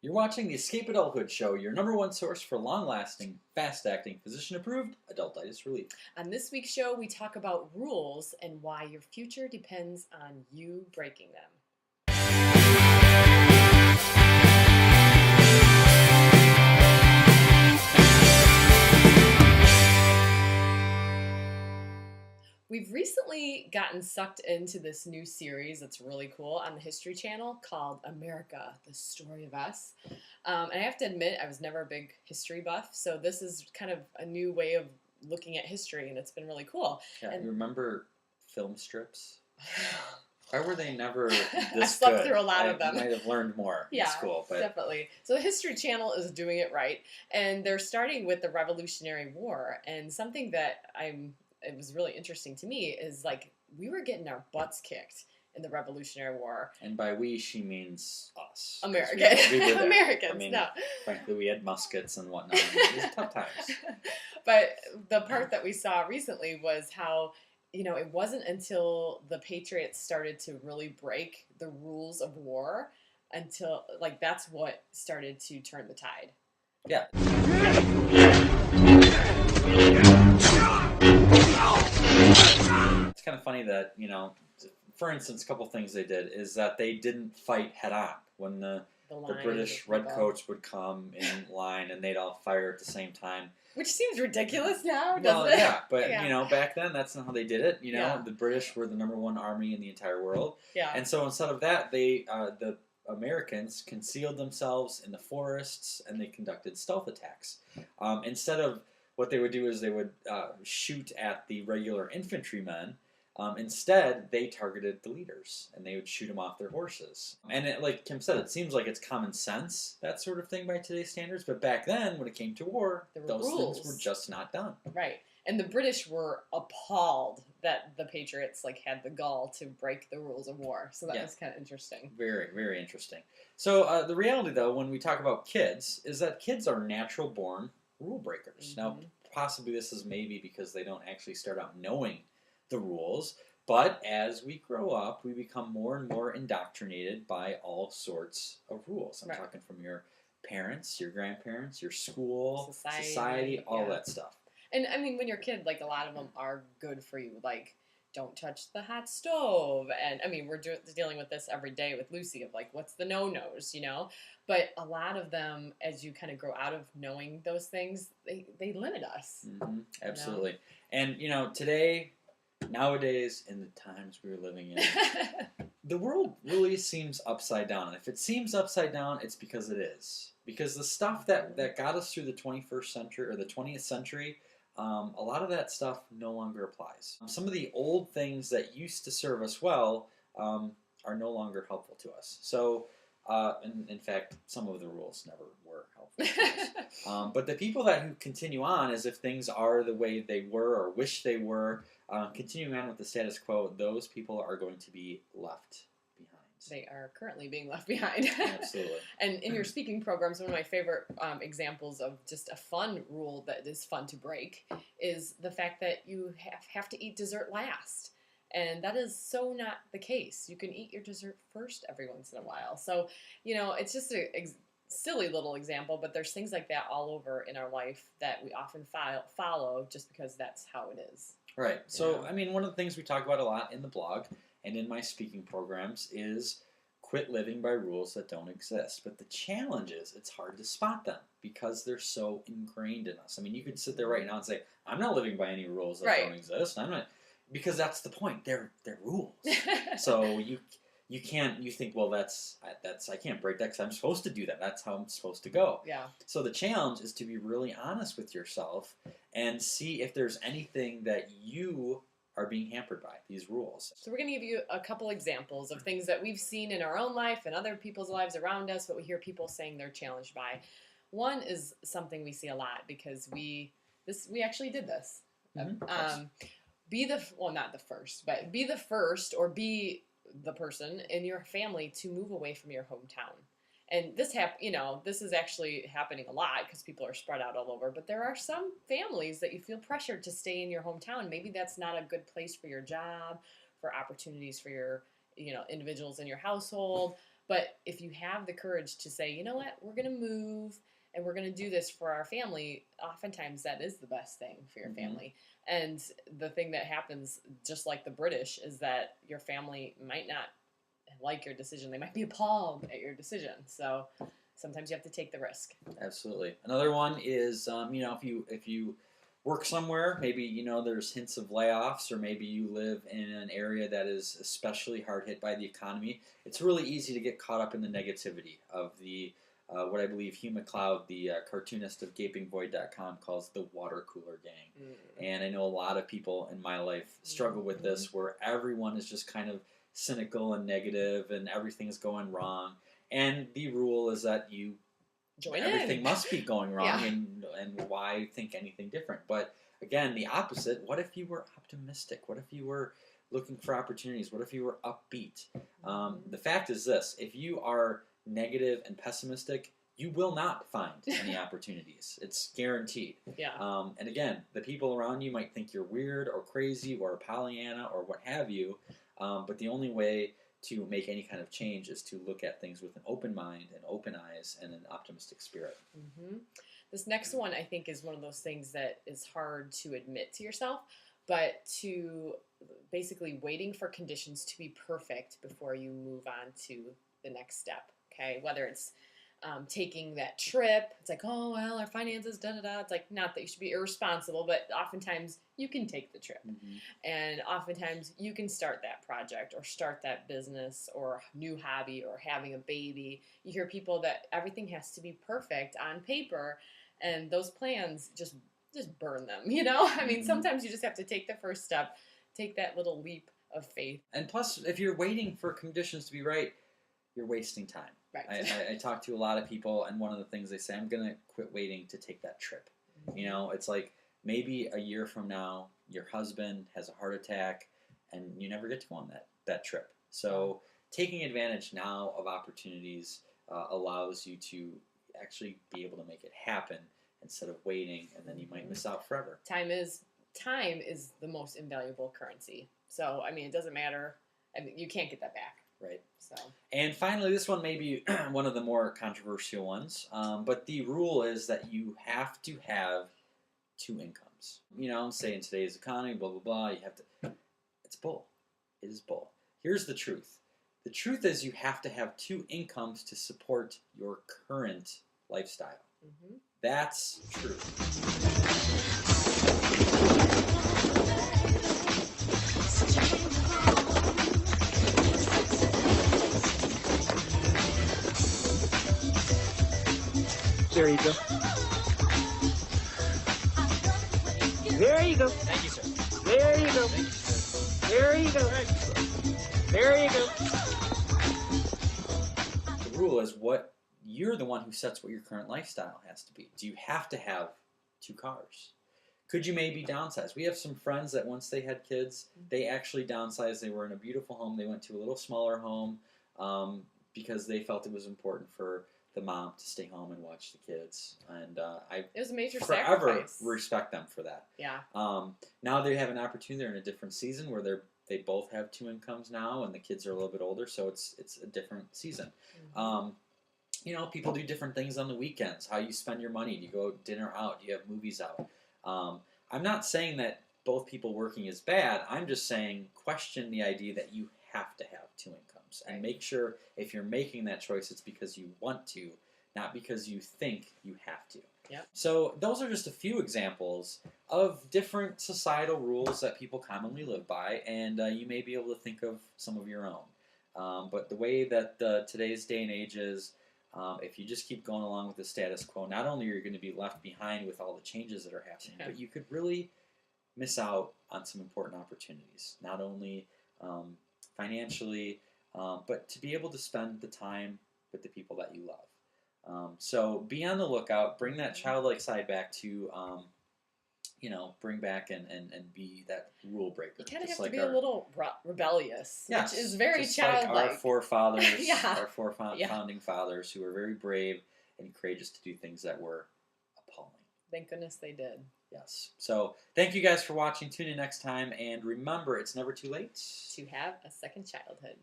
You're watching the Escape Adulthood show, your number one source for long-lasting, fast-acting, physician-approved adultitis relief. On this week's show, we talk about rules and why your future depends on you breaking them. We've recently gotten sucked into this new series that's really cool on the History Channel called America, the Story of Us. And I have to admit, I was never a big history buff, so this is kind of a new way of looking at history, and it's been really cool. Yeah, and you remember film strips? Why were they never this I slept good? through a lot of them. I might have learned more in school. But Definitely. So the History Channel is doing it right, and they're starting with the Revolutionary War, and something that it was really interesting to me is like we were getting our butts kicked in the Revolutionary War. And by we, she means us. Americans. I mean, no. Frankly, we had muskets and whatnot. It was tough times. But the part that we saw recently was how, it wasn't until the Patriots started to really break the rules of war until, that's what started to turn the tide. Yeah. It's kind of funny that, for instance, a couple things they did is that they didn't fight head on when the British redcoats would come in line and they'd all fire at the same time. Which seems ridiculous now, doesn't it? Yeah, but, back then, that's not how they did it. The British were the number one army in the entire world. Yeah. And so instead of that, the Americans concealed themselves in the forests and they conducted stealth attacks. Instead of what they would do is they would shoot at the regular infantrymen. Instead, they targeted the leaders, and they would shoot them off their horses. And like Kim said, it seems like it's common sense, that sort of thing by today's standards. But back then, when it came to war, those rules. things were just not done. Right. And the British were appalled that the Patriots had the gall to break the rules of war. So that was kind of interesting. Very, very interesting. So the reality, though, when we talk about kids, is that kids are natural-born rule breakers. Mm-hmm. Now, possibly this is maybe because they don't actually start out knowing the rules, but as we grow up, we become more and more indoctrinated by all sorts of rules. I'm talking from your parents, your grandparents, your school, society, all that stuff. And I mean, when you're a kid, a lot of them are good for you, don't touch the hot stove. And I mean, we're dealing with this every day with Lucy of what's the no-nos, But a lot of them, as you kind of grow out of knowing those things, they limit us. Mm-hmm. Absolutely. And, today, nowadays, in the times we're living in, the world really seems upside down. And if it seems upside down, it's because it is. Because the stuff that got us through the 21st century or the 20th century, a lot of that stuff no longer applies. Some of the old things that used to serve us well are no longer helpful to us. So, in fact, some of the rules never were helpful to us. But the people who continue on as if things are the way they were or wish they were, continuing on with the status quo, those people are going to be left behind. They are currently being left behind. Absolutely. And in your speaking programs, one of my favorite examples of just a fun rule that is fun to break is the fact that you have to eat dessert last. And that is so not the case. You can eat your dessert first every once in a while. So, it's just a silly little example, but there's things like that all over in our life that we often follow just because that's how it is. Right. So, I mean, one of the things we talk about a lot in the blog and in my speaking programs is quit living by rules that don't exist. But the challenge is it's hard to spot them because they're so ingrained in us. I mean, you could sit there right now and say, I'm not living by any rules that don't exist. I'm not, because that's the point. They're rules. So you can't. You think, well, that's I can't break that because I'm supposed to do that. That's how I'm supposed to go. Yeah. So the challenge is to be really honest with yourself and see if there's anything that you are being hampered by these rules. So we're going to give you a couple examples of things that we've seen in our own life and other people's lives around us, but we hear people saying they're challenged by. One is something we see a lot because we actually did this. Mm-hmm. Not the first, but be the first or be the person in your family to move away from your hometown. And this this is actually happening a lot because people are spread out all over. But there are some families that you feel pressured to stay in your hometown. Maybe that's not a good place for your job, for opportunities for your, individuals in your household. But if you have the courage to say, you know what, we're going to move and we're going to do this for our family, oftentimes that is the best thing for your family. And the thing that happens, just like the British, is that your family might not like your decision. They might be appalled at your decision. So sometimes you have to take the risk. Absolutely. Another one is, if you work somewhere, maybe, there's hints of layoffs, or maybe you live in an area that is especially hard hit by the economy. It's really easy to get caught up in the negativity of the what I believe Hugh MacLeod, the cartoonist of GapingVoid.com, calls the Watercooler Gang. And I know a lot of people in my life struggle with this, where everyone is just kind of cynical and negative, and everything's going wrong. And the rule is that everything must be going wrong, and why think anything different? But again, the opposite. What if you were optimistic? What if you were looking for opportunities? What if you were upbeat? The fact is this: if you are negative and pessimistic, you will not find any opportunities. It's guaranteed. And again, the people around you might think you're weird or crazy or a Pollyanna or what have you, but the only way to make any kind of change is to look at things with an open mind and open eyes and an optimistic spirit. This next one, I think, is one of those things that is hard to admit to yourself, but to basically waiting for conditions to be perfect before you move on to the next step. Okay, whether it's taking that trip, it's like, oh, well, our finances, da-da-da. It's like, not that you should be irresponsible, but oftentimes you can take the trip. And oftentimes you can start that project or start that business or new hobby or having a baby. You hear people that everything has to be perfect on paper, and those plans just burn them, I mean, sometimes you just have to take the first step, take that little leap of faith. And plus, if you're waiting for conditions to be right, you're wasting time. Right. I talk to a lot of people, and one of the things they say, I'm going to quit waiting to take that trip. It's like maybe a year from now, your husband has a heart attack, and you never get to go on that trip. So taking advantage now of opportunities allows you to actually be able to make it happen instead of waiting, and then you might miss out forever. Time is the most invaluable currency. So, I mean, it doesn't matter. I mean, you can't get that back. Right. So. And finally, this one may be one of the more controversial ones, but the rule is that you have to have two incomes. Say in today's economy, blah, blah, blah, you have to... It's bull. It is bull. Here's the truth. The truth is you have to have two incomes to support your current lifestyle. That's true. There you go. There you go. Thank you, sir. There you go. Thank you, sir. There you go. There you go. The rule is you're the one who sets what your current lifestyle has to be. Do you have to have two cars? Could you maybe downsize? We have some friends that once they had kids, they actually downsized. They were in a beautiful home. They went to a little smaller home because they felt it was important for the mom to stay home and watch the kids. And it was a major forever sacrifice. Respect them for that. Yeah. Now they have an opportunity. They're in a different season where they both have two incomes now, and the kids are a little bit older, so it's a different season. People do different things on the weekends. How you spend your money? Do you go dinner out? Do you have movies out? I'm not saying that both people working is bad. I'm just saying question the idea that you have to have two incomes, and make sure if you're making that choice, it's because you want to, not because you think you have to. Yep. So those are just a few examples of different societal rules that people commonly live by, and you may be able to think of some of your own. But the way that today's day and age is, if you just keep going along with the status quo, not only are you going to be left behind with all the changes that are happening, but you could really miss out on some important opportunities, not only financially, but to be able to spend the time with the people that you love. So be on the lookout. Bring that childlike side back to, bring back and be that rule breaker. You kind of have to be a little rebellious, yes, which is very just childlike. Like our forefathers, Yeah. Founding fathers, who were very brave and courageous to do things that were appalling. Thank goodness they did. Yes. So thank you guys for watching. Tune in next time, and remember, it's never too late to have a second childhood.